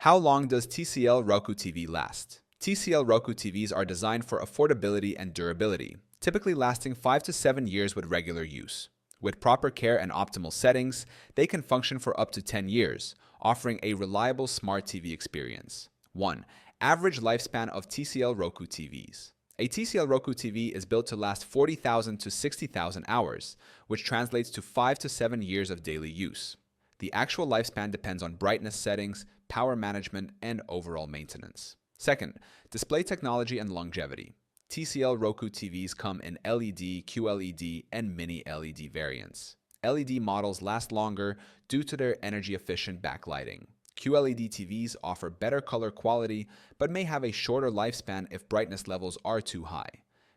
How long does TCL Roku TV last? TCL Roku TVs are designed for affordability and durability, typically lasting 5 to 7 years with regular use. With proper care and optimal settings, they can function for up to 10 years, offering a reliable smart TV experience. 1. Average lifespan of TCL Roku TVs. A TCL Roku TV is built to last 40,000 to 60,000 hours, which translates to 5 to 7 years of daily use. The actual lifespan depends on brightness settings, power management, and overall maintenance. Second, display technology and longevity. TCL Roku TVs come in LED, QLED, and Mini LED variants. LED models last longer due to their energy-efficient backlighting. QLED TVs offer better color quality but may have a shorter lifespan if brightness levels are too high.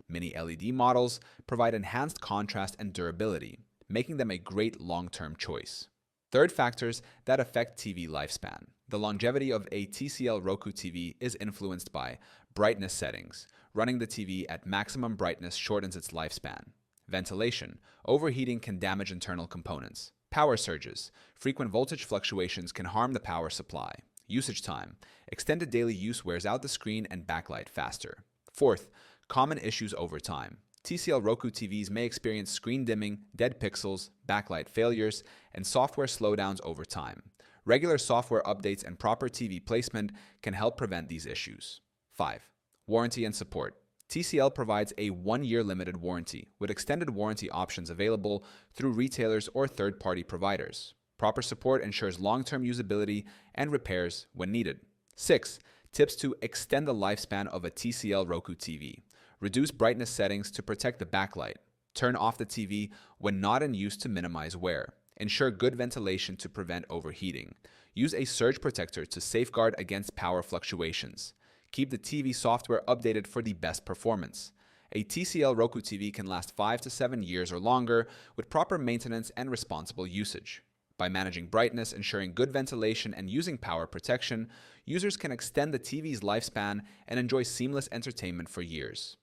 Mini LED models provide enhanced contrast and durability, making them a great long-term choice. Third, factors that affect TV lifespan. The longevity of a TCL Roku TV is influenced by brightness settings. Running the TV at maximum brightness shortens its lifespan. Ventilation. Overheating can damage internal components. Power surges. Frequent voltage fluctuations can harm the power supply. Usage time. Extended daily use wears out the screen and backlight faster. Fourth, common issues over time. TCL Roku TVs may experience screen dimming, dead pixels, backlight failures, and software slowdowns over time. Regular software updates and proper TV placement can help prevent these issues. 5. Warranty and support. TCL provides a 1-year limited warranty, with extended warranty options available through retailers or third-party providers. Proper support ensures long-term usability and repairs when needed. 6. Tips to extend the lifespan of a TCL Roku TV. Reduce brightness settings to protect the backlight. Turn off the TV when not in use to minimize wear. Ensure good ventilation to prevent overheating. Use a surge protector to safeguard against power fluctuations. Keep the TV software updated for the best performance. A TCL Roku TV can last 5 to 7 years or longer with proper maintenance and responsible usage. By managing brightness, ensuring good ventilation, and using power protection, users can extend the TV's lifespan and enjoy seamless entertainment for years.